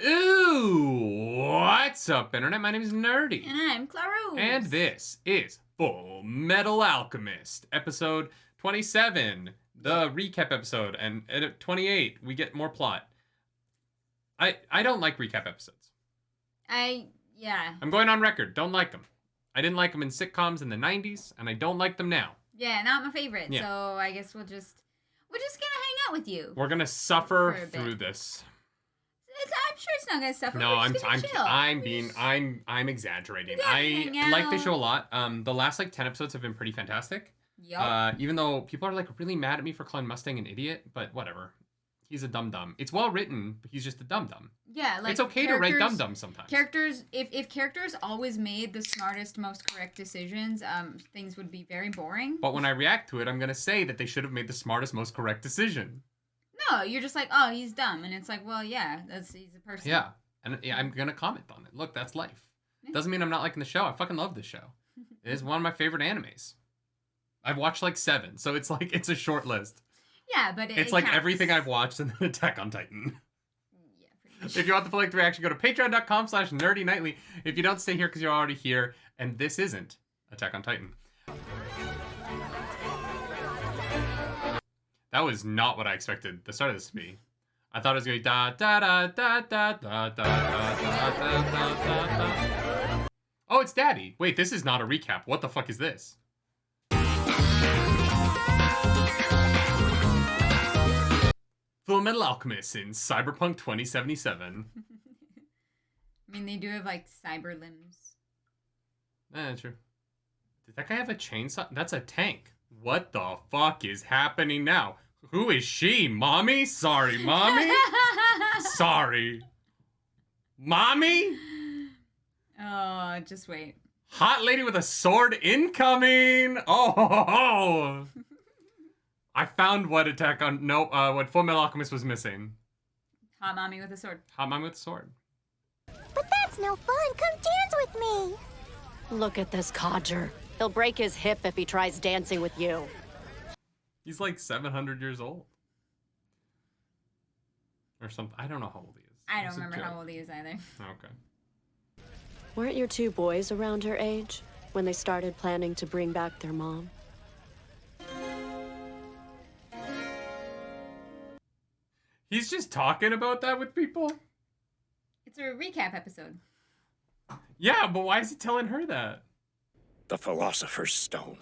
Ooh, what's up, Internet? My name is Nerdy. And I'm Clarus. And this is Full Metal Alchemist, episode 27, the recap episode. And at 28, we get more plot. I don't like recap episodes. Yeah. I'm going on record. Don't like them. I didn't like them in sitcoms in the 90s, and I don't like them now. Yeah, not my favorite. Yeah. So I guess we're just gonna hang out with you. We're gonna suffer through this. I'm sure it's not gonna suffer. No, chill. I'm exaggerating. hang I like the out. show a lot. The last 10 episodes have been pretty fantastic. Yup. Even though people are really mad at me for calling Mustang an idiot, but whatever. He's a dum-dum. It's well written, but he's just a dum-dum. Yeah, it's okay to write dum-dum sometimes. Characters, if characters always made the smartest, most correct decisions, things would be very boring. But when I react to it, I'm gonna say that they should have made the smartest, most correct decision. No, you're just like, oh, he's dumb, and it's like, well, yeah, he's a person. Yeah, and I'm gonna comment on it. Look, that's life. Doesn't mean I'm not liking the show. I fucking love this show. It is one of my favorite animes. I've watched 7, so it's a short list. Yeah, but it's counts. Everything I've watched and then Attack on Titan. Yeah, pretty much. If you want the full length reaction, go to patreon.com/nerdynightly. If you don't stay here because you're already here, and this isn't Attack on Titan. That was not what I expected the start of this to be. I thought it was going to be da da da da da da da da da da da. Oh, it's Daddy. Wait, this is not a recap. What the fuck is this? Full Metal Alchemist in Cyberpunk 2077. I mean, they do have cyber limbs. True. Did that guy have a chainsaw? That's a tank. What the fuck is happening now? Who is she? Mommy? Sorry, Mommy? Sorry. Mommy? Oh, just wait. Hot lady with a sword incoming! Oh! I found what what Full Metal Alchemist was missing. Hot mommy with a sword. Hot mommy with a sword. But that's no fun. Come dance with me. Look at this codger. He'll break his hip if he tries dancing with you. He's 700 years old. Or something. I don't know how old he is. I don't remember how old he is either. Okay. Weren't your 2 boys around her age when they started planning to bring back their mom? He's just talking about that with people? It's a recap episode. Yeah, but why is he telling her that? The Philosopher's Stone.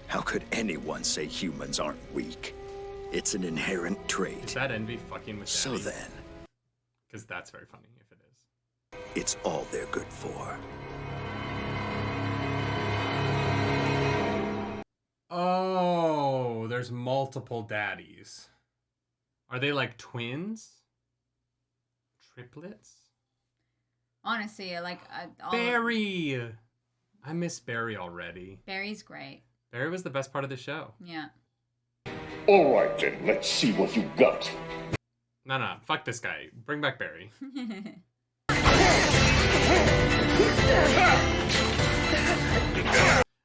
How could anyone say humans aren't weak? It's an inherent Is trait. that envy fucking with So Daddy? then, Because that's very funny if it is. it's all they're good for. Oh, there's multiple daddies. Are they twins? Triplets? Honestly, I like all Barry! I miss Barry already. Barry's great. Barry was the best part of the show. Yeah. All right, then, let's see what you got. No, fuck this guy. Bring back Barry.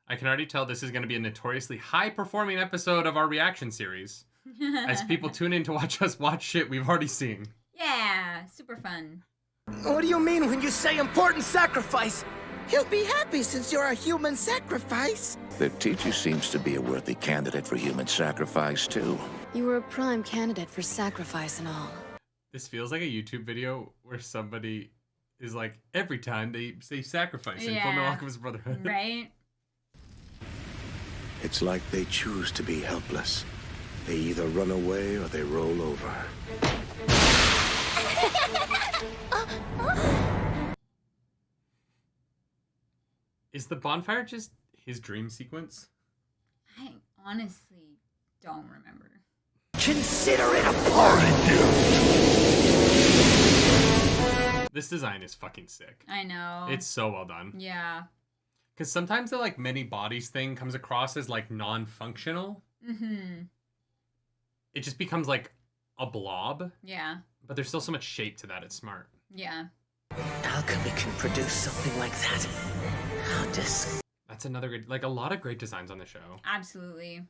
I can already tell this is going to be a notoriously high-performing episode of our reaction series. As people tune in to watch us watch shit we've already seen. Yeah, super fun. What do you mean when you say important sacrifice? He'll be happy since you're a human sacrifice. The teacher seems to be a worthy candidate for human sacrifice, too. You were a prime candidate for sacrifice and all. This feels like a YouTube video where somebody is every time they say sacrifice in Full Metal Alchemist Brotherhood. Right? It's like they choose to be helpless. They either run away or they roll over. Is the bonfire just his dream sequence? I honestly don't remember. Consider it abhorrent. This design is fucking sick. I know. It's so well done. Yeah. Because sometimes the many bodies thing comes across as non-functional. Mm-hmm. It just becomes a blob. Yeah. But there's still so much shape to that. It's smart. Yeah. Alchemy can produce something like that. How That's another good, a lot of great designs on the show. Absolutely.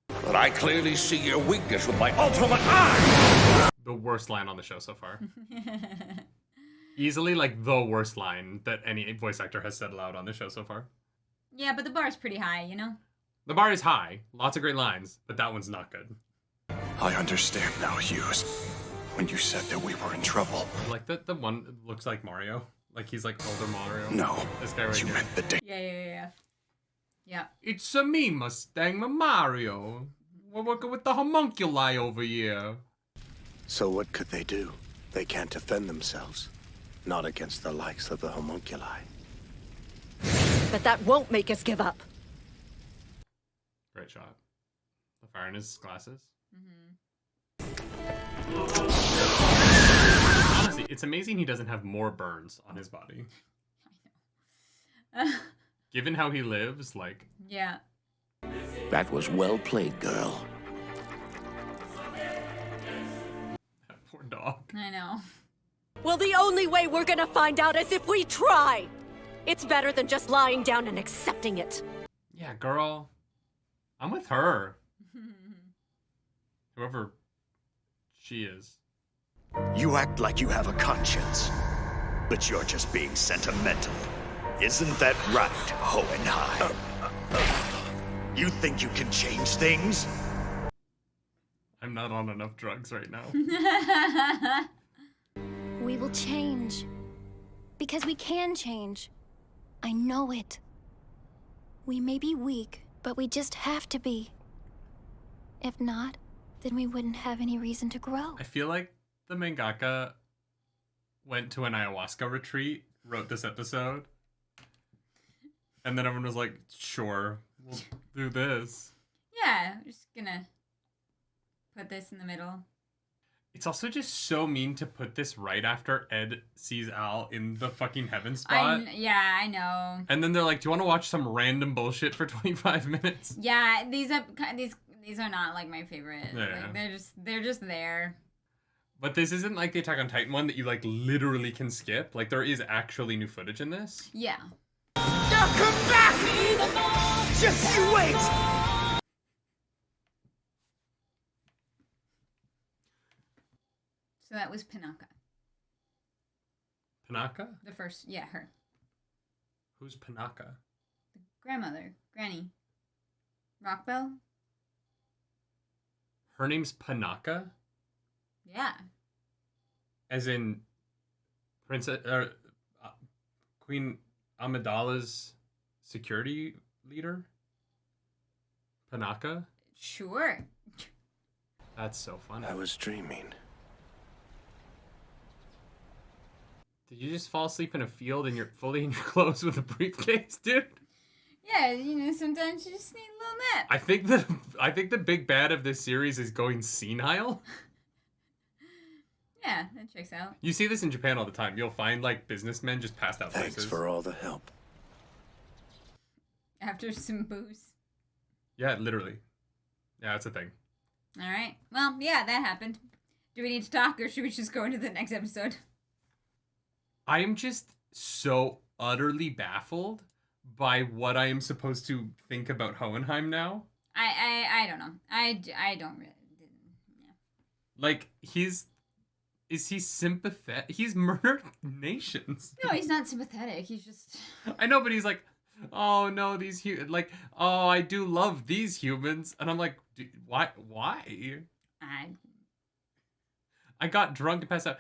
But I clearly see your weakness with my ultimate eye! The worst line on the show so far. Easily, like, the worst line that any voice actor has said aloud on the show so far. Yeah, but the bar's pretty high, you know? The bar is high. Lots of great lines, but that one's not good. I understand now, Hughes. When you said that we were in trouble. Like, the one that looks like Mario. Like, he's like older Mario. No, This guy right you here. meant the day. Yeah. Yeah. It's a me, Mustang, Mario. We're working with the homunculi over here. So what could they do? They can't defend themselves. Not against the likes of the homunculi. But that won't make us give up. Great shot. The fire in his glasses. Honestly, it's amazing he doesn't have more burns on his body. Given how he lives, like... Yeah. That was well played, girl. That poor dog. I know. Well, the only way we're gonna find out is if we try. It's better than just lying down and accepting it. Yeah, girl. I'm with her. Whoever she is. You act like you have a conscience, but you're just being sentimental. Isn't that right, Hohenheim? You think you can change things? I'm not on enough drugs right now. We will change. Because we can change. I know it. We may be weak, but we just have to be. If not, then we wouldn't have any reason to grow. I feel like the mangaka went to an ayahuasca retreat, wrote this episode, and then everyone was like, sure, we'll do this. Yeah, I'm just gonna put this in the middle. It's also just so mean to put this right after Ed sees Al in the fucking heaven spot. Yeah, I know. And then they're like, do you want to watch some random bullshit for 25 minutes? Yeah, these are not like my favorite. Yeah. Like, they're just there. But this isn't like the Attack on Titan one that you like literally can skip. Like there is actually new footage in this. Yeah. They'll come back! Just you wait! So that was Pinaka. Panaka? The first, yeah, her. Who's Panaka? The grandmother. Granny. Rockbell? Her name's Panaka? Yeah. As in Queen Amidala's security leader? Panaka? Sure. That's so funny. I was dreaming. Did you just fall asleep in a field and you're fully in your clothes with a briefcase, dude? Yeah, you know, sometimes you just need a little nap. I think the big bad of this series is going senile. Yeah, that checks out. You see this in Japan all the time. You'll find like businessmen just passed out Thanks places. for all the help. After some booze. Yeah, literally. Yeah, it's a thing. All right. Well, yeah, that happened. Do we need to talk, or should we just go into the next episode? I am just so utterly baffled by what I am supposed to think about Hohenheim now. I don't know. I don't really. Yeah. Like, is he sympathetic? He's murdered nations. No, he's not sympathetic. He's just. I know, but he's like, oh no, oh, I do love these humans. And I'm like, why? I got drunk and passed out.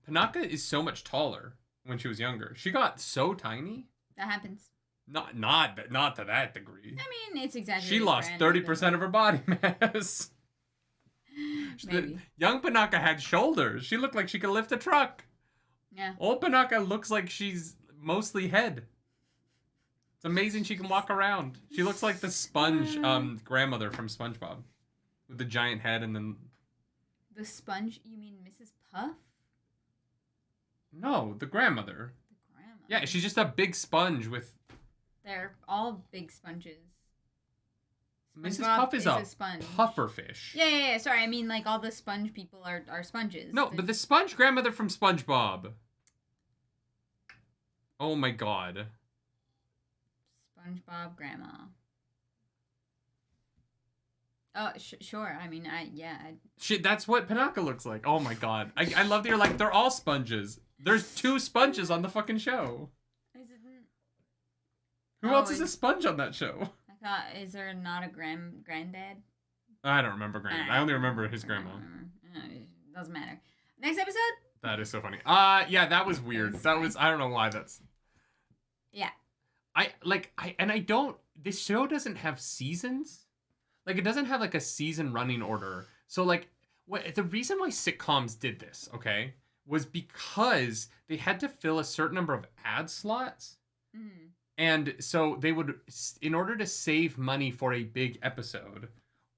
Panaka is so much taller when she was younger. She got so tiny. That happens. Not to that degree. I mean, it's exaggerated. She lost 30% of her body mass. Maybe. Young Panaka had shoulders. She looked like she could lift a truck. Yeah. Old Panaka looks like she's mostly head. It's amazing she can walk around. She looks like the sponge grandmother from SpongeBob. With the giant head and then... The sponge? You mean Mrs. Puff? No, the grandmother. The grandma. Yeah, she's just a big sponge with... They're all big sponges. Mrs. SpongeBob Puff is a sponge. pufferfish. Yeah. Sorry, I mean like all the sponge people are sponges. No, but the sponge grandmother from SpongeBob. Oh my god. SpongeBob grandma. Oh, sure. I mean, Shit, that's what Panaka looks like. Oh my god. I love that you're like, they're all sponges. There's 2 sponges on the fucking show. Who else is a sponge on that show? I thought, is there not a granddad? I don't remember Granddad. I only remember his grandma. Doesn't matter. Next episode? That is so funny. Yeah, that was weird. That was, I don't know why that's... Yeah. This show doesn't have seasons. Like, it doesn't have, like, a season running order. So, like, the reason why sitcoms did this, okay, was because they had to fill a certain number of ad slots. Mm. And so they would, in order to save money for a big episode,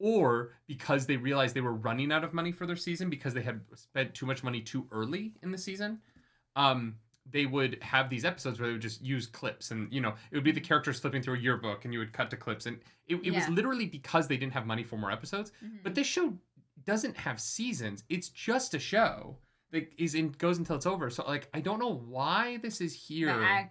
or because they realized they were running out of money for their season because they had spent too much money too early in the season, they would have these episodes where they would just use clips, and, you know, it would be the characters flipping through a yearbook and you would cut to clips, and it was literally because they didn't have money for more episodes. Mm-hmm. But this show doesn't have seasons. It's just a show that goes until it's over. So, like, I don't know why this is here. No, I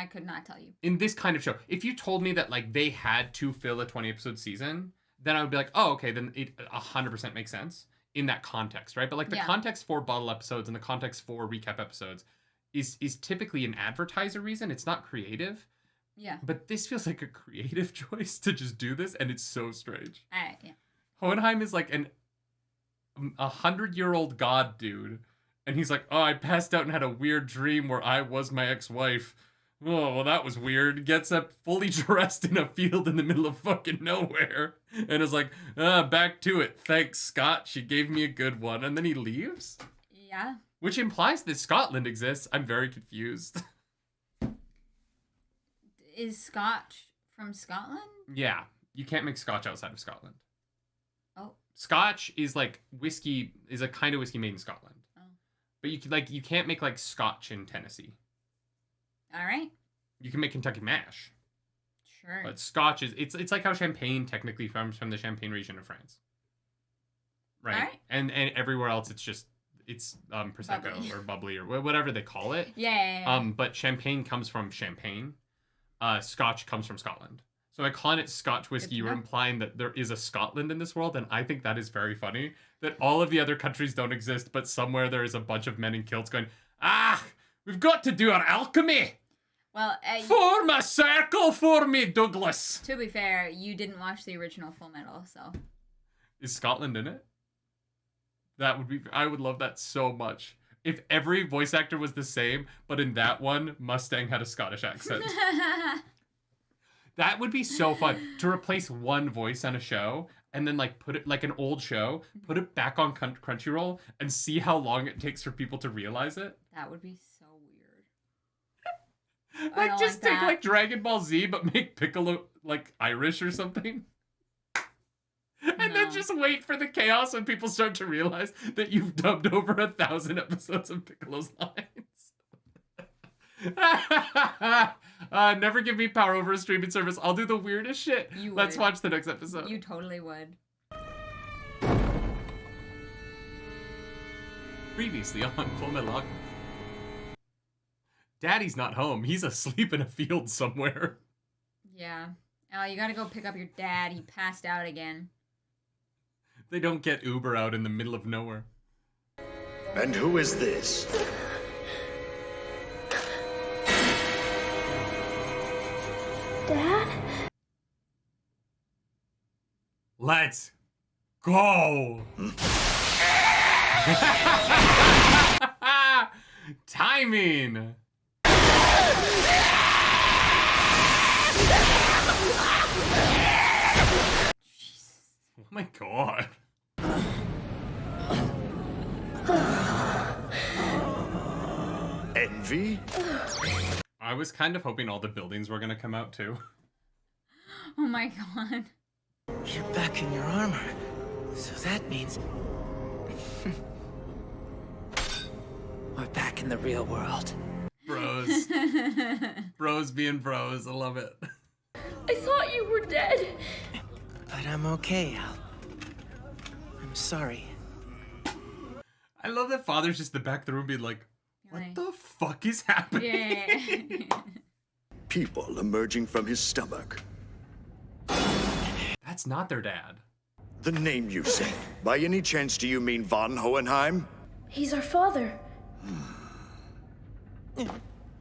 could not tell you. In this kind of show. If you told me that, like, they had to fill a 20 episode season, then I would be like, oh, okay, then it 100% makes sense in that context, right? But, like, the context for bottle episodes and the context for recap episodes is typically an advertiser reason. It's not creative. Yeah. But this feels like a creative choice to just do this, and it's so strange. Yeah. Hohenheim is like a 100-year-old god dude, and he's like, oh, I passed out and had a weird dream where I was my ex-wife. Oh, well, that was weird. Gets up fully dressed in a field in the middle of fucking nowhere, and is like, back to it. Thanks, Scott. She gave me a good one. And then he leaves? Yeah. Which implies that Scotland exists. I'm very confused. Is Scotch from Scotland? Yeah. You can't make Scotch outside of Scotland. Oh. Scotch is like whiskey, is a kind of whiskey made in Scotland. Oh. But you can't make like Scotch in Tennessee. All right. You can make Kentucky mash. Sure. But Scotch is, it's like how champagne technically comes from the Champagne region of France. Right? All right. And everywhere else it's Prosecco or bubbly or whatever they call it. Yeah. But champagne comes from Champagne. Scotch comes from Scotland. So by calling it Scotch whiskey, you're implying that there is a Scotland in this world, and I think that is very funny. That all of the other countries don't exist, but somewhere there is a bunch of men in kilts going, we've got to do our alchemy! Well, form a circle for me, Douglas! To be fair, you didn't watch the original Full Metal, so... Is Scotland in it? I would love that so much. If every voice actor was the same, but in that one, Mustang had a Scottish accent. That would be so fun. To replace one voice on a show, and then like put it, like an old show, put it back on Crunchyroll, and see how long it takes for people to realize it. That would be so weird. Like, just take like Dragon Ball Z, but make Piccolo like Irish or something. And then just wait for the chaos when people start to realize that you've dubbed over 1,000 episodes of Piccolo's lines. Never give me power over a streaming service. I'll do the weirdest shit. Let's watch the next episode. You totally would. Previously on Full Metal Alchemist. Daddy's not home. He's asleep in a field somewhere. Yeah. Oh, you gotta go pick up your dad. He passed out again. They don't get Uber out in the middle of nowhere. And who is this? Dad? Let's go! Timing! Oh my god. Envy? I was kind of hoping all the buildings were gonna come out too. Oh my god. You're back in your armor. So that means... we're back in the real world. Bros. Bros being bros. I love it. I thought you were dead. But I'm okay, Al. I'm sorry. I love that Father's just in the back of the room being like, what the fuck is happening? Yeah. People emerging from his stomach. That's not their dad. The name you said. By any chance do you mean von Hohenheim? He's our father.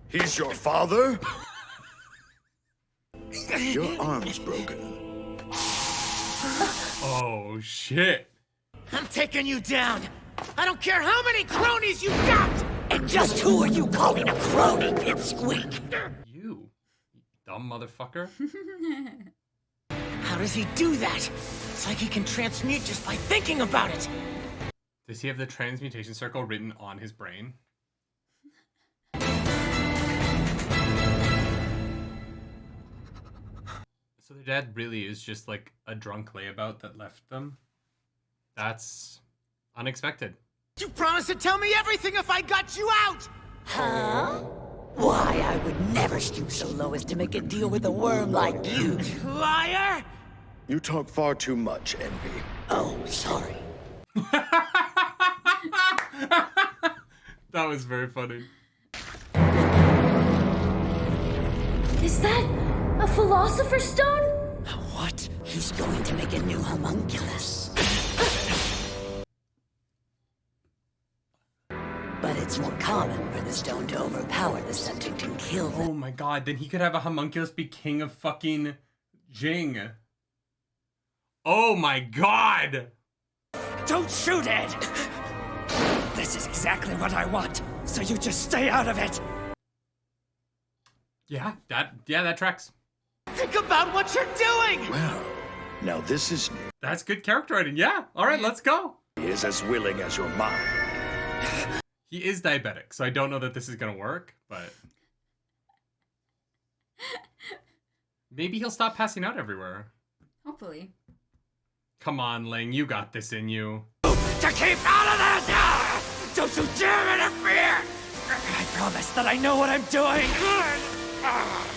He's your father? Your arm's broken. Oh, shit. I'm taking you down. I don't care how many cronies you got! And just who are you calling a crony, Pipsqueak? You dumb motherfucker. How does he do that? It's like he can transmute just by thinking about it. Does he have the transmutation circle written on his brain? So their dad really is just like a drunk layabout that left them? That's unexpected. You promised to tell me everything if I got you out! Huh? Why, I would never stoop so low as to make a deal with a worm like you. Liar! You talk far too much, Envy. Oh, sorry. That was very funny. Is that a philosopher's stone? What? He's going to make a new homunculus. But it's more common for the stone to overpower the subject and kill them. Oh my god, then he could have a homunculus be king of fucking Jing. Oh my god! Don't shoot, Ed! This is exactly what I want, so you just stay out of it! Yeah, that tracks. Think about what you're doing! Well, now this is new. That's good character writing. Yeah, alright, let's go. He is as willing as your mind. He is diabetic, so I don't know that this is gonna work, but... Maybe he'll stop passing out everywhere. Hopefully. Come on, Ling, you got this in you. To keep out of this! Ah! Don't you dare interfere! I promise that I know what I'm doing!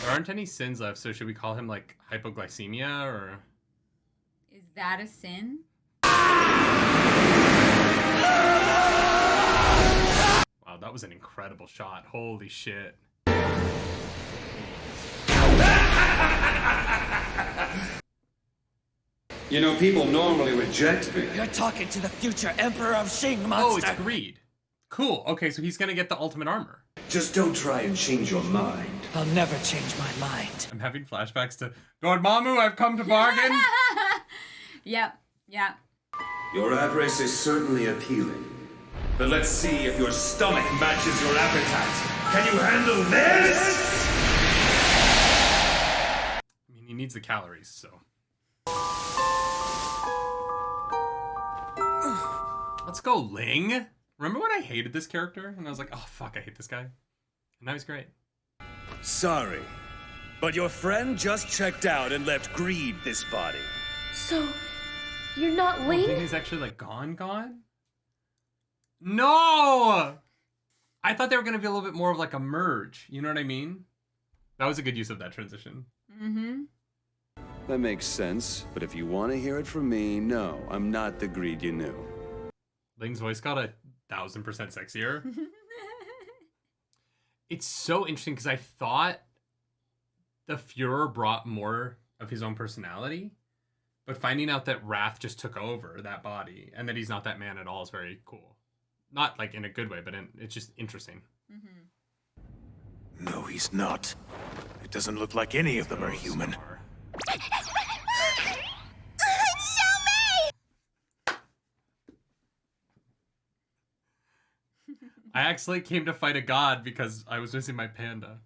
There aren't any sins left, so should we call him, like, hypoglycemia, or... Is that a sin? Wow, that was an incredible shot. Holy shit. You know, people normally reject me. You're talking to the future Emperor of Shing, Oh, monster! it's greed. Cool. Okay, so he's gonna get the ultimate armor. Just don't try and change your mind. I'll never change my mind. I'm having flashbacks to Dormammu, I've come to bargain. Yep. Your avarice is certainly appealing. But let's see if your stomach matches your appetite. Can you handle this? I mean, he needs the calories, so. Let's go, Ling. Remember when I hated this character? And I was like, oh, fuck, I hate this guy. And now he's great. Sorry, but your friend just checked out and left Greed this body. So, you're not I Ling? think he's actually, like, gone? No! I thought they were going to be a little bit more of, like, a merge. You know what I mean? That was a good use of that transition. Mm-hmm. That makes sense, but if you want to hear it from me, no, I'm not the Greed you knew. Ling's voice got 1,000% sexier. It's so interesting because I thought the Fuhrer brought more of his own personality, but finding out that Wrath just took over that body and that he's not that man at all is very cool. Not like in a good way, but it's just interesting. Mm-hmm. No, he's not. It doesn't look like any of them are human. I actually came to fight a god because I was missing my panda.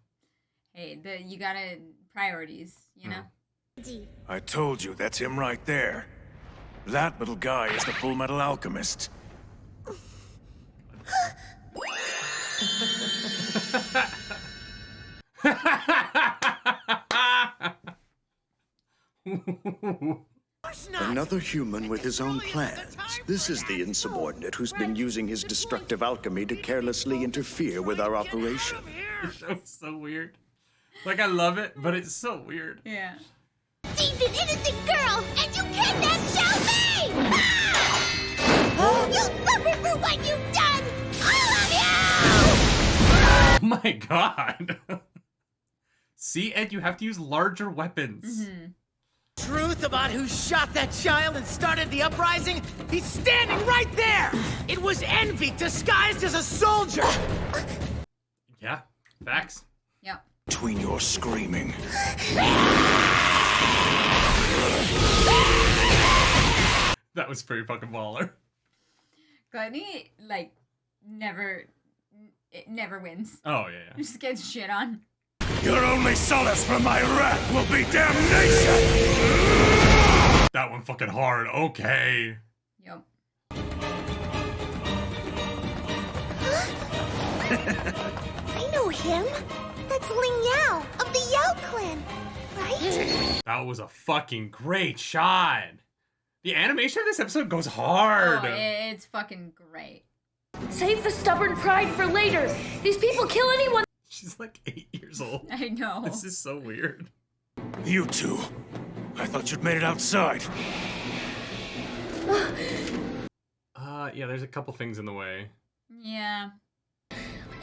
Hey, you gotta priorities, you know? I told you, that's him right there. That little guy is the Full Metal Alchemist. Another human with his own plans. This is the insubordinate who's been using his destructive alchemy to carelessly interfere with our operation. That's so weird. Like, I love it, but it's so weird. Yeah. Deemed an innocent girl, and you kidnapped Xiaomei! You'll suffer for what you've done! All of you! Oh my god. See, Ed, you have to use larger weapons. Mm-hmm. Truth about who shot that child and started the uprising? He's standing right there! It was envy disguised as a soldier! Yeah, facts. Yep. Between your screaming. That was pretty fucking baller. Gluttony, like, never wins. Oh, yeah. Just gets shit on. Your only solace for my wrath will be damnation! That one fucking hard. Okay. Yep. I know him. That's Ling Yao of the Yao clan, right? That was a fucking great shot. The animation of this episode goes hard. Oh, it's fucking great. Save the stubborn pride for later. These people kill anyone. She's like 8 years old. I know. This is so weird. You two. I thought you'd made it outside. Yeah, there's a couple things in the way. Yeah.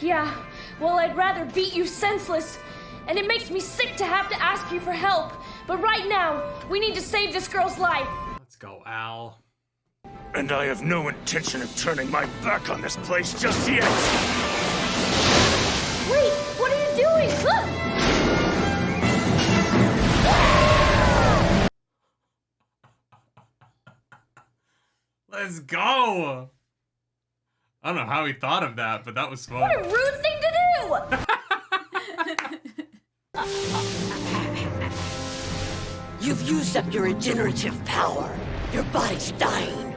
Yeah, well, I'd rather beat you senseless. And it makes me sick to have to ask you for help. But right now, we need to save this girl's life. Let's go, Al. And I have no intention of turning my back on this place just yet. Wait, what are you doing? Let's go. I don't know how he thought of that, but that was fun. What a rude thing to do! You've used up your regenerative power. Your body's dying.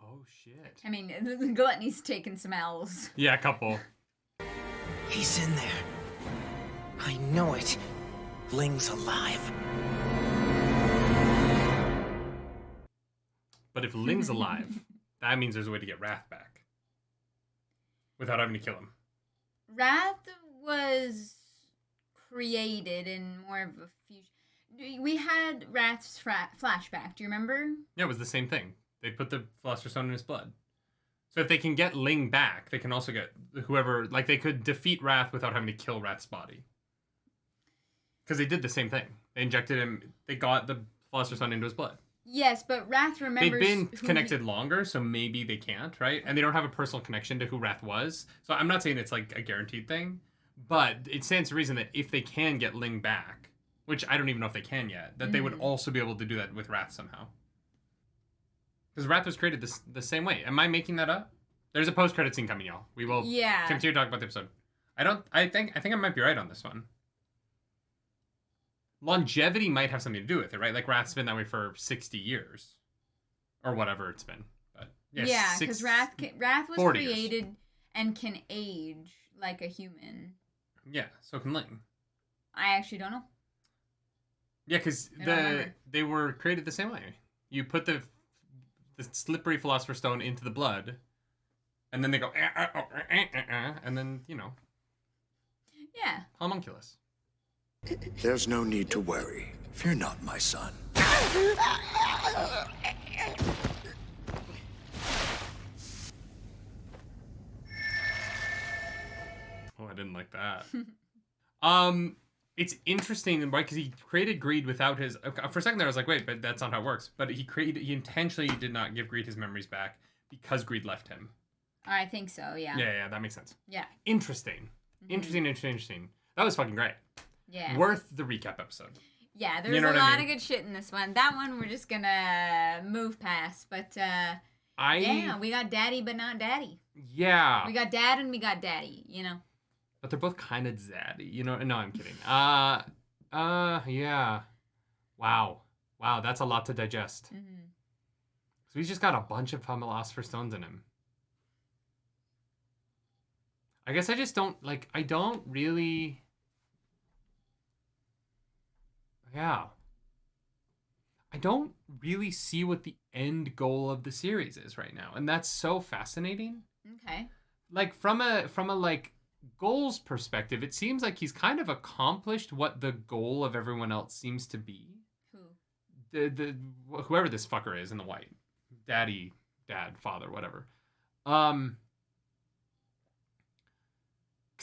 Oh, shit. I mean, the Gluttony's taking some L's. Yeah, a couple. He's in there. I know it. Ling's alive. But if Ling's alive, that means there's a way to get Wrath back. Without having to kill him. Wrath was created in more of a fusion. We had Wrath's flashback. Do you remember? Yeah, it was the same thing. They put the Philosopher's Stone in his blood. So if they can get Ling back, they can also get whoever... Like, they could defeat Wrath without having to kill Wrath's body. Because they did the same thing. They injected him... They got the Philosopher's Stone into his blood. Yes, but Wrath remembers... They've been connected longer, so maybe they can't, right? And they don't have a personal connection to who Wrath was. So I'm not saying it's, like, a guaranteed thing. But it stands to reason that if they can get Ling back, which I don't even know if they can yet, that they would also be able to do that with Wrath somehow. Because Wrath was created the same way. Am I making that up? There's a post-credit scene coming, y'all. We will continue to talk about the episode. I think I might be right on this one. Longevity might have something to do with it, right? Like Wrath's been that way for 60 years. Or whatever it's been. But yeah, because Wrath was created years. And can age like a human. Yeah, so can Ling. I actually don't know. Yeah, because they were created the same way. You put the slippery Philosopher's Stone into the blood, and then they go, and then, you know. Yeah. Homunculus. There's no need to worry. Fear not, my son. Oh, I didn't like that. It's interesting, right? Because he created Greed without his... For a second there, I was like, wait, but that's not how it works. But he intentionally did not give Greed his memories back because Greed left him. I think so, yeah. Yeah, that makes sense. Yeah. Interesting. Interesting. That was fucking great. Yeah. Worth the recap episode. Yeah, there's a lot of good shit in this one. That one we're just gonna move past. But, yeah, we got daddy but not daddy. Yeah. We got dad and we got daddy, you know. But they're both kind of zaddy, you know? No, I'm kidding. Yeah. Wow, that's a lot to digest. So he's just got a bunch of Philosopher's Stones in him. I guess I just don't, I don't really... Yeah. I don't really see what the end goal of the series is right now. And that's so fascinating. Okay. From a goals perspective, it seems like he's kind of accomplished what the goal of everyone else seems to be. Who? Whoever this fucker is in the white. Daddy, dad, father, whatever. Because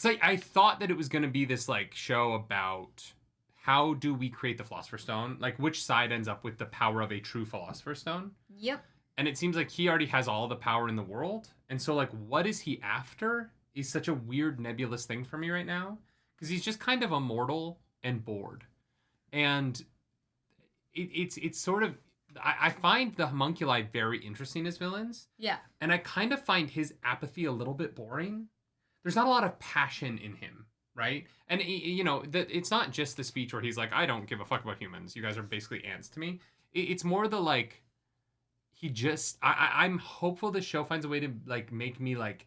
I thought that it was going to be this show about how do we create the Philosopher's Stone? Like, which side ends up with the power of a true Philosopher's Stone? Yep. And it seems like he already has all the power in the world. And so, like, what is he after is such a weird, nebulous thing for me right now. Because he's just kind of immortal and bored. And it's sort of... I find the homunculi very interesting as villains. Yeah. And I kind of find his apathy a little bit boring. There's not a lot of passion in him, right? And, you know, it's not just the speech where he's like, I don't give a fuck about humans. You guys are basically ants to me. It's more the, like... He just... I'm hopeful the show finds a way to, like, make me, like,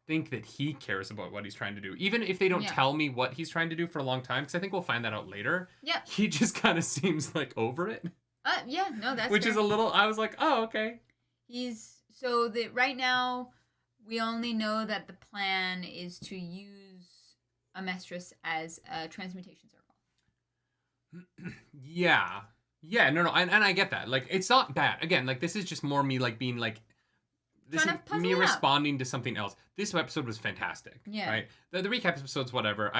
think that he cares about what he's trying to do. Even if they don't tell me what he's trying to do for a long time, because I think we'll find that out later. Yeah. He just kind of seems, like, over it. Yeah, no, that's Which fair. is a little... I was like, oh, okay. So that right now, we only know that the plan is to use Amestris as a transmutation circle. Yeah. Yeah, no, and I get that. Like, it's not bad. Again, like, this is just more me, like, being, like... This is me responding to something else. This episode was fantastic. Yeah. Right? The recap episodes, whatever.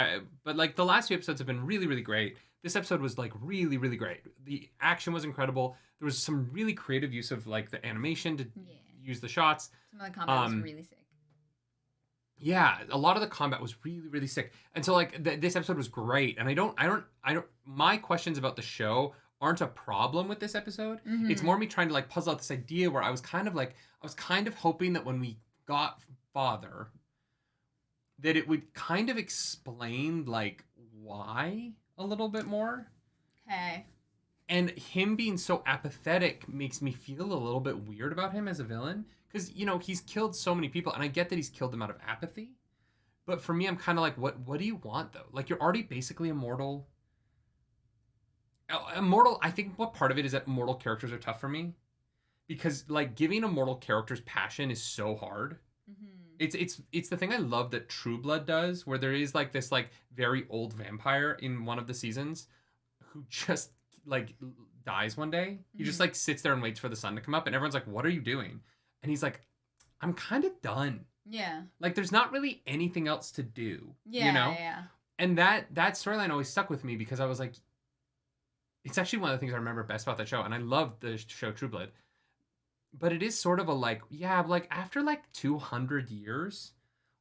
But, like, the last few episodes have been really, really great. This episode was, like, really, really great. The action was incredible. There was some really creative use of, like, the animation to use the shots. Some of the combat was really sick. Yeah, a lot of the combat was really, really sick. And so, like, this episode was great. And I don't... My questions about the show aren't a problem with this episode. Mm-hmm. It's more me trying to, like, puzzle out this idea where I was kind of hoping that when we got Father, that it would kind of explain, like, why a little bit more. Okay. And him being so apathetic makes me feel a little bit weird about him as a villain. Because, you know, he's killed so many people, and I get that he's killed them out of apathy. But for me, I'm kind of like, what do you want, though? Like, you're already basically immortal. Immortal, I think what part of it is that immortal characters are tough for me. Because, like, giving immortal characters passion is so hard. Mm-hmm. It's the thing I love that True Blood does, where there is, like, this, like, very old vampire in one of the seasons who just, like, dies one day. He just, like, sits there and waits for the sun to come up, and everyone's like, what are you doing? And he's like, I'm kind of done. Yeah. Like, there's not really anything else to do. Yeah, you know? yeah. And that storyline always stuck with me because I was like, it's actually one of the things I remember best about that show, and I love the show True Blood. But it is sort of a, like, yeah, like, after, like, 200 years,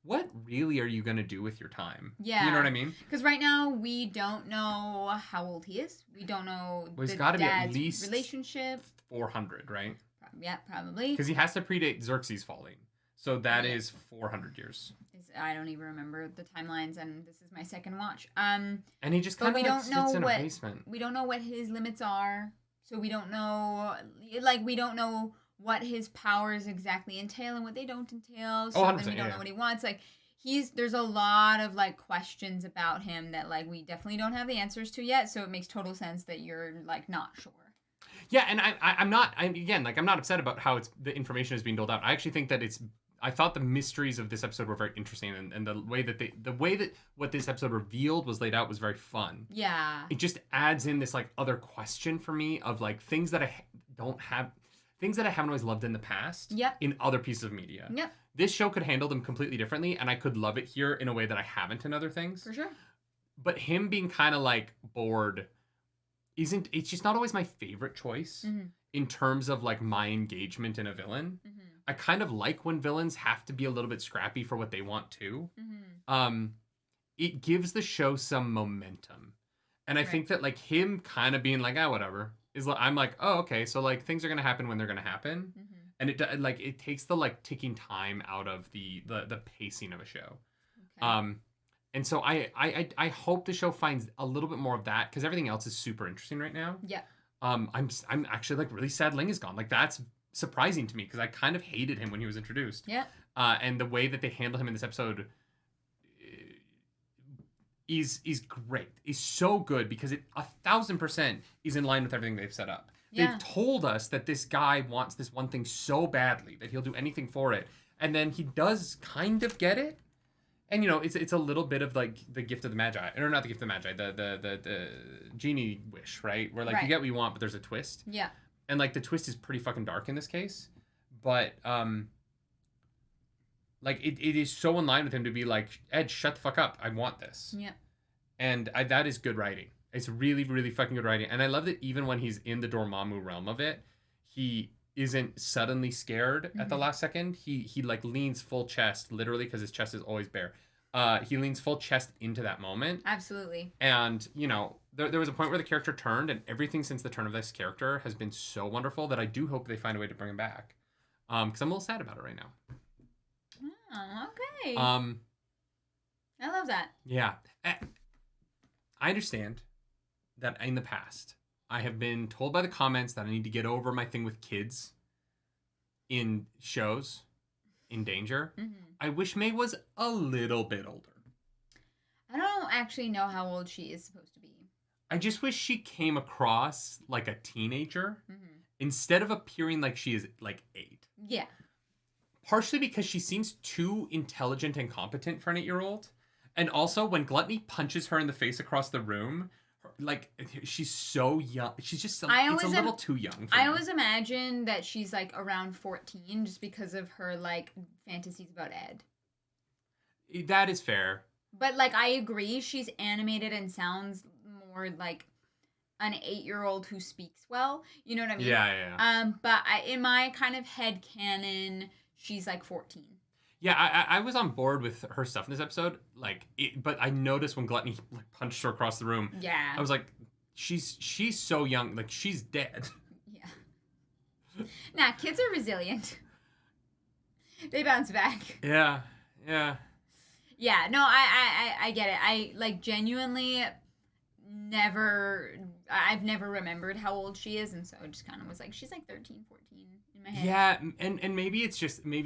what really are you going to do with your time? Yeah. You know what I mean? Because right now, we don't know how old he is. We don't know Well, he's the got to be at dad's least relationship. 400, right? Yeah, probably. Because he has to predate Xerxes falling. So that is 400 years. I don't even remember the timelines, and this is my second watch. And he just kind of, like, sits in a basement. We don't know what his limits are. So we don't know, like, we don't know what his powers exactly entail and what they don't entail. So then we don't know what he wants. Like, there's a lot of, like, questions about him that, like, we definitely don't have the answers to yet. So it makes total sense that you're, like, not sure. Yeah, and I'm not upset about how the information is being doled out. I actually think that I thought the mysteries of this episode were very interesting, and the way that what this episode revealed was laid out was very fun. Yeah. It just adds in this, like, other question for me of, like, things that I haven't always loved in the past. Yep. In other pieces of media. Yep. This show could handle them completely differently, and I could love it here in a way that I haven't in other things. For sure. But him being kind of, like, bored it's just not always my favorite choice in terms of, like, my engagement in a villain. Mm-hmm. I kind of like when villains have to be a little bit scrappy for what they want to. Mm-hmm. It gives the show some momentum. And I think that, like, him kind of being like, whatever, is, I'm like, oh, okay, so, like, things are going to happen when they're going to happen. Mm-hmm. And it takes the, like, ticking time out of the pacing of a show. Okay. And so I hope the show finds a little bit more of that, because everything else is super interesting right now. Yeah. I'm actually, like, really sad Ling is gone. Like, that's surprising to me, because I kind of hated him when he was introduced. Yeah. And the way that they handle him in this episode is great. Is so good, because it 1,000% is in line with everything they've set up. Yeah. They've told us that this guy wants this one thing so badly that he'll do anything for it, and then he does kind of get it. And, you know, it's a little bit of, like, the gift of the Magi. Or not the gift of the Magi, the genie wish, right? Where, like, you get what you want, but there's a twist. Yeah. And, like, the twist is pretty fucking dark in this case. But, like, it is so in line with him to be like, Ed, shut the fuck up. I want this. Yeah. And that is good writing. It's really, really fucking good writing. And I love that even when he's in the Dormammu realm of it, he isn't suddenly scared at the last second. He like leans full chest, literally, because his chest is always bare. He leans full chest into that moment. Absolutely. And, you know, there was a point where the character turned, and everything since the turn of this character has been so wonderful that I do hope they find a way to bring him back. Because I'm a little sad about it right now. Oh, okay. I love that. Yeah. I understand that in the past, I have been told by the comments that I need to get over my thing with kids in shows in danger. I wish May was a little bit older. I don't actually know how old she is supposed to be. I just wish she came across like a teenager instead of appearing like she is like 8. Yeah. Partially because she seems too intelligent and competent for an 8-year-old. And also when Gluttony punches her in the face across the room, like she's so young. She's just it's a little too young for me. I always imagine that she's like around 14 just because of her like fantasies about Ed. That is fair. But like I agree, she's animated and sounds more like an 8-year-old who speaks well. You know what I mean? Yeah. But in my kind of head canon, she's like 14. Yeah, I was on board with her stuff in this episode, but I noticed when Gluttony like, punched her across the room. Yeah. I was like, she's so young, like she's dead. Yeah. Nah, kids are resilient. They bounce back. Yeah. Yeah. No, I get it. I like genuinely I've never remembered how old she is, and so I just kind of was like, she's like 13, 14 in my head. Yeah, and maybe it's just me.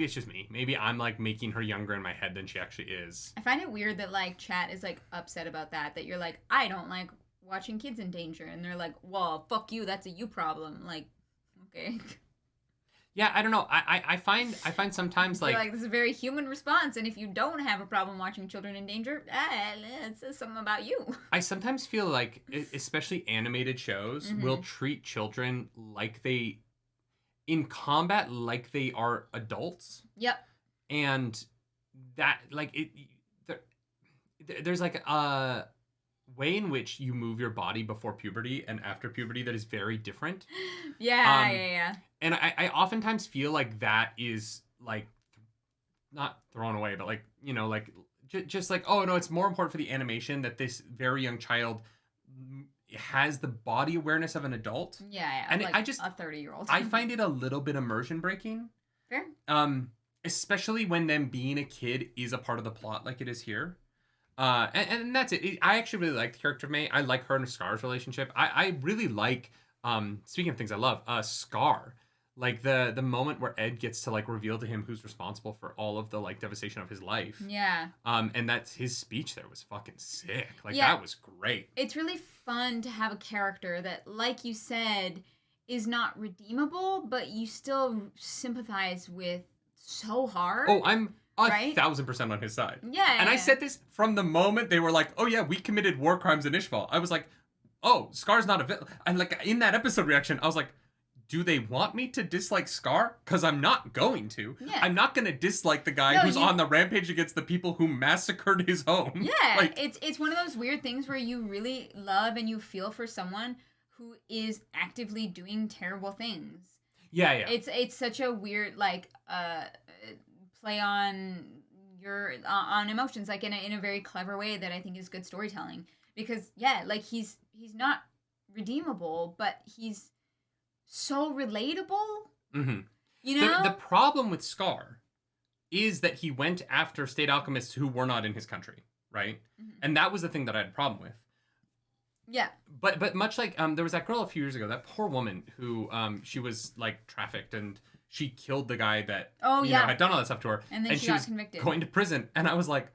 Maybe I'm like making her younger in my head than she actually is. I find it weird that like chat is like upset about that you're like, I don't like watching kids in danger, and they're like, well, fuck you, that's a you problem. Like, okay. Yeah, I don't know. I find sometimes like this is a very human response, and if you don't have a problem watching children in danger, it says something about you. I sometimes feel like, especially animated shows, will treat children like in combat like they are adults. Yep. And that there's like a way in which you move your body before puberty and after puberty that is very different. Yeah. And I oftentimes feel like that is like not thrown away, but like, you know, like just like, oh no, it's more important for the animation that this very young child has the body awareness of an adult. Yeah. And like I just a 30-year-old. I find it a little bit immersion breaking. Fair. Especially when them being a kid is a part of the plot like it is here. And that's it. I actually really like the character of May. I like her and Scar's relationship. I really like, speaking of things I love, Scar. Like the moment where Ed gets to like reveal to him who's responsible for all of the like devastation of his life. Yeah. And that's his speech there was fucking sick. Like that was great. It's really fun to have a character that, like you said, is not redeemable, but you still sympathize with so hard. Oh, I'm 1,000% on his side. Yeah. And I said this from the moment they were like, oh yeah, we committed war crimes in Ishval. I was like, oh, Scar's not a villain. And like in that episode reaction, I was like, do they want me to dislike Scar? Because I'm not going to. Yeah. I'm not going to dislike the guy who's on the rampage against the people who massacred his home. Yeah, like, it's one of those weird things where you really love and you feel for someone who is actively doing terrible things. Yeah. It's such a weird like play on your on emotions, like in a very clever way that I think is good storytelling. Because like he's not redeemable, but he's so relatable. Mm-hmm. You know, the problem with Scar is that he went after state alchemists who were not in his country, right? Mm-hmm. And that was the thing that I had a problem with. Yeah. But much like there was that girl a few years ago, that poor woman who she was like trafficked and she killed the guy that had done all that stuff to her, and then she got convicted, going to prison. And I was like,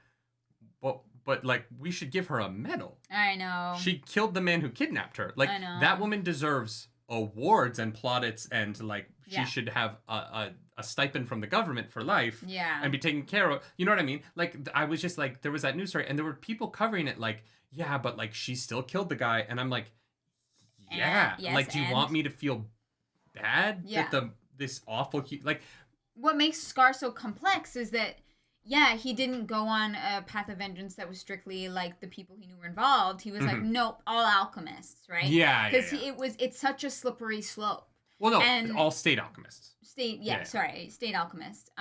well, but like we should give her a medal. I know. She killed the man who kidnapped her. Like that woman deserves awards and plaudits, and like she should have a stipend from the government for life. Yeah. And be taken care of. You know what I mean? Like I was just like, there was that news story, and there were people covering it like, yeah, but like she still killed the guy, and I'm like, yeah, like do you want me to feel bad that this awful like what makes Scar so complex is that Yeah, he didn't go on a path of vengeance that was strictly like the people he knew were involved. He was like, nope, all alchemists, right? Yeah, because it's such a slippery slope. Well, no, and all state alchemists. State alchemist.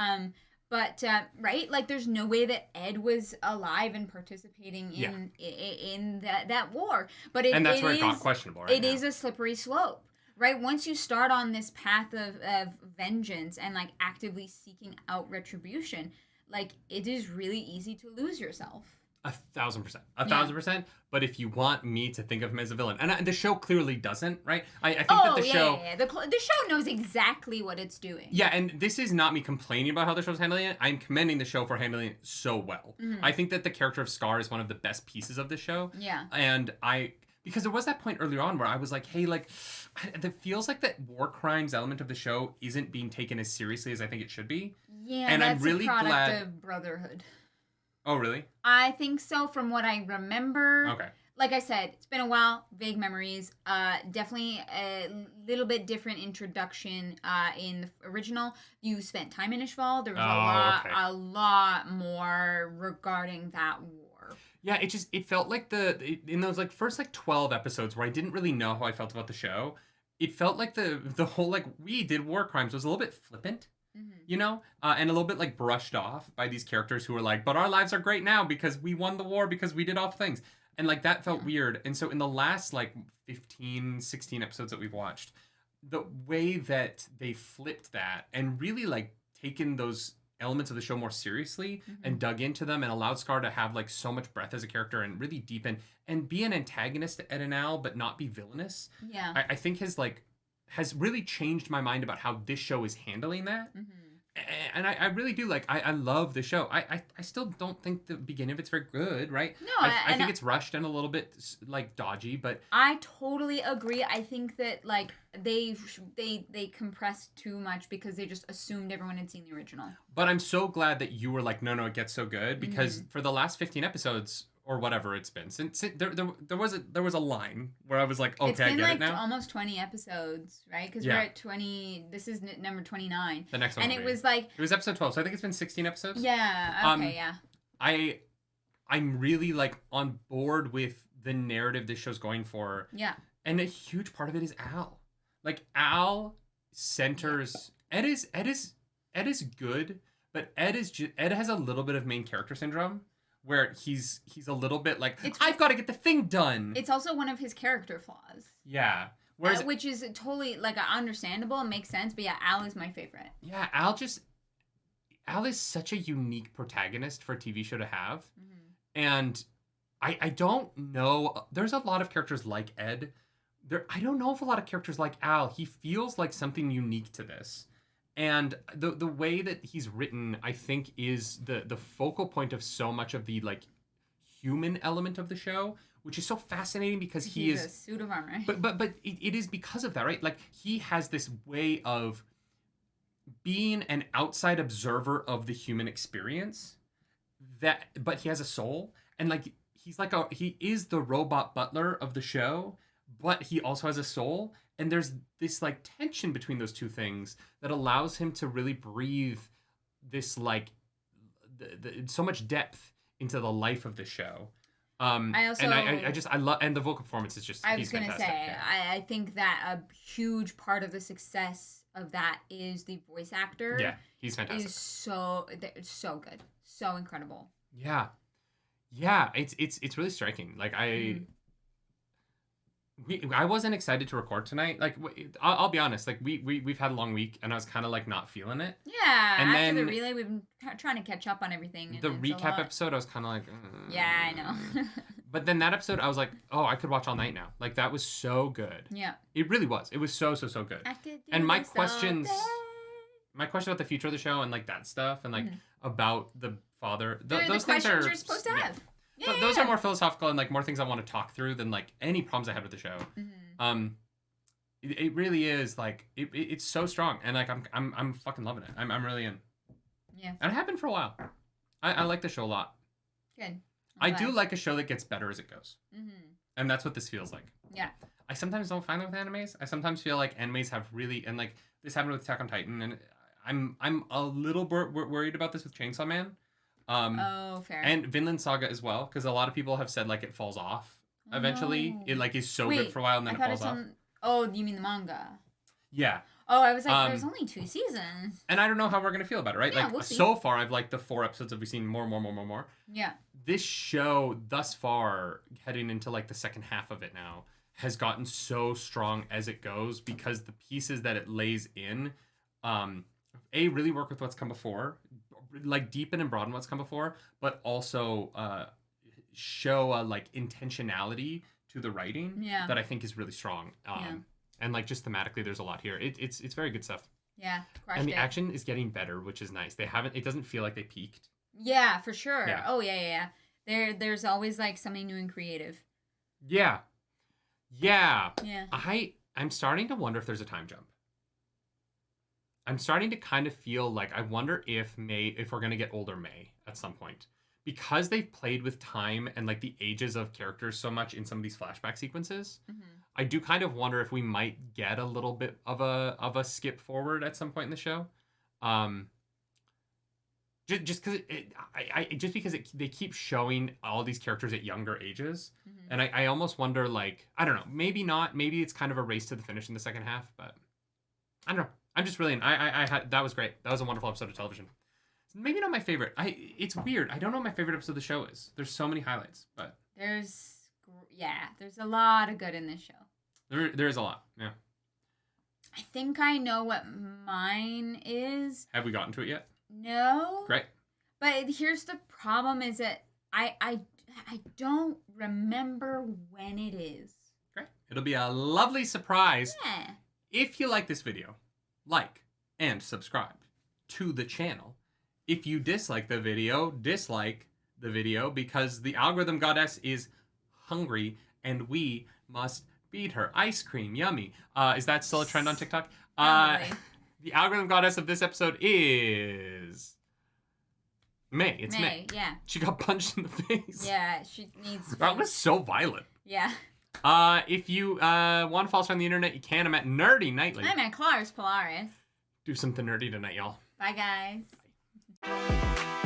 But right, like there's no way that Ed was alive and participating in that war. But and that's where it got questionable. Right it is a slippery slope. Right, once you start on this path of vengeance and like actively seeking out retribution, like it is really easy to lose yourself. 1,000%. 1,000%. But if you want me to think of him as a villain, and the show clearly doesn't, right? I think that the show... The show knows exactly what it's doing. Yeah, and this is not me complaining about how the show's handling it. I'm commending the show for handling it so well. I think that the character of Scar is one of the best pieces of the show. Yeah. And because there was that point earlier on where I was like, hey, like, it feels like that war crimes element of the show isn't being taken as seriously as I think it should be. Yeah, and that's I'm really a product glad... of Brotherhood. Oh, really? I think so, from what I remember. Okay. Like I said, it's been a while. Vague memories. Definitely a little bit different introduction in the original. You spent time in Ishval. There was a lot more regarding that war. Yeah, it felt like in those like first like 12 episodes where I didn't really know how I felt about the show. It felt like the whole like we did war crimes was a little bit flippant. You know, and a little bit like brushed off by these characters who were like, but our lives are great now because we won the war because we did awful things. And like that felt weird. And so in the last like 15, 16 episodes that we've watched, the way that they flipped that and really like taken those elements of the show more seriously and dug into them and allowed Scar to have like so much breadth as a character and really deepen and be an antagonist to Ed and Al, but not be villainous. Yeah. I think has really changed my mind about how this show is handling that. And I really do like, I love the show. I still don't think the beginning of it's very good, right? No, I think it's rushed and a little bit like dodgy, but I totally agree. I think that like they compressed too much because they just assumed everyone had seen the original. But I'm so glad that you were like, no, it gets so good because for the last 15 episodes or whatever it's been, since there was a line where I was like, okay, it's been I get like it now. Almost 20 episomes, right? Because we're at 20. This is number 29. The next one, and it was like it was episode 12, so I think it's been 16 episodes. Yeah. Okay. Yeah. I'm really like on board with the narrative this show's going for. Yeah. And a huge part of it is Al. Like Al centers Ed is good, but Ed has a little bit of main character syndrome. Where he's a little bit like, I've got to get the thing done. It's also one of his character flaws. Yeah. Which is totally, like, understandable and makes sense. But yeah, Al is my favorite. Yeah, Al is such a unique protagonist for a TV show to have. And I don't know. There's a lot of characters like Ed. I don't know if a lot of characters like Al. He feels like something unique to this. And the way that he's written, I think, is the focal point of so much of the like human element of the show, which is so fascinating because he's a suit of armor. But it is because of that, right? Like he has this way of being an outside observer of the human experience, but he has a soul, and like he is the robot butler of the show, but he also has a soul. And there's this like tension between those two things that allows him to really breathe this so much depth into the life of the show. I love, and the vocal performance is just, I was going to say, I think that a huge part of the success of that is the voice actor. Yeah, he's fantastic. Is so good. So incredible. Yeah. It's really striking. Like I wasn't excited to record tonight. Like, I'll be honest. Like, we've had a long week, and I was kind of like not feeling it. Yeah. And after then the relay, we've been trying to catch up on everything. The recap episode, I was kind of like. Yeah, I know. But then that episode, I was like, oh, I could watch all night now. Like that was so good. Yeah. It really was. It was so good. I could do and my this questions, all day. my question about the future of the show and like that stuff and like about the father. Those things questions are you're supposed to have. Yeah, those are more philosophical and like more things I want to talk through than like any problems I had with the show. It really is like it's so strong and like I'm fucking loving it. I'm really in. Yeah. And it happened for a while. I like the show a lot. Good. I do like a show that gets better as it goes. And that's what this feels like. Yeah. I sometimes don't find that with animes. I sometimes feel like animes have really, and like this happened with Attack on Titan, and I'm a little worried about this with Chainsaw Man. Fair. And Vinland Saga as well, because a lot of people have said like it falls off eventually. It like is so good for a while and then it falls off. Oh, you mean the manga? Yeah. Oh, I was like, there's only 2 seasons. And I don't know how we're gonna feel about it, right? Yeah, like we'll see. So far, I've liked the 4 episodes that we've seen more. Yeah. This show thus far, heading into like the second half of it now, has gotten so strong as it goes because the pieces that it lays in, really work with what's come before, like deepen and broaden what's come before, but also show like intentionality to the writing that I think is really strong. And like just thematically, there's a lot here. It's very good stuff. Yeah, and the action is getting better, which is nice. It doesn't feel like they peaked. Yeah, for sure. Yeah. Oh yeah. There's always like something new and creative. Yeah. I'm starting to wonder if there's a time jump. I'm starting to kind of feel like I wonder if we're gonna get older May at some point, because they've played with time and like the ages of characters so much in some of these flashback sequences. Mm-hmm. I do kind of wonder if we might get a little bit of a skip forward at some point in the show. Just because they keep showing all these characters at younger ages, and I almost wonder, like, I don't know, maybe not, maybe it's kind of a race to the finish in the second half, but I don't know. I'm just really that was great. That was a wonderful episode of television. Maybe not my favorite. It's weird. I don't know what my favorite episode of the show is. There's so many highlights, but there's a lot of good in this show. There is a lot. Yeah. I think I know what mine is. Have we gotten to it yet? No. Great. But here's the problem: is that I don't remember when it is. Great. It'll be a lovely surprise. Yeah. If you like this video, like and subscribe to the channel. If you dislike the video, because the algorithm goddess is hungry and we must beat her. Ice cream, yummy. Is that still a trend on TikTok? The algorithm goddess of this episode is May. It's May. Yeah. She got punched in the face. Yeah, she needs. That was so violent. Yeah. If you want to follow us on the internet, you can. I'm at nerdynightly. I'm at Claris Polaris. Do something nerdy tonight, y'all. Bye, guys. Bye.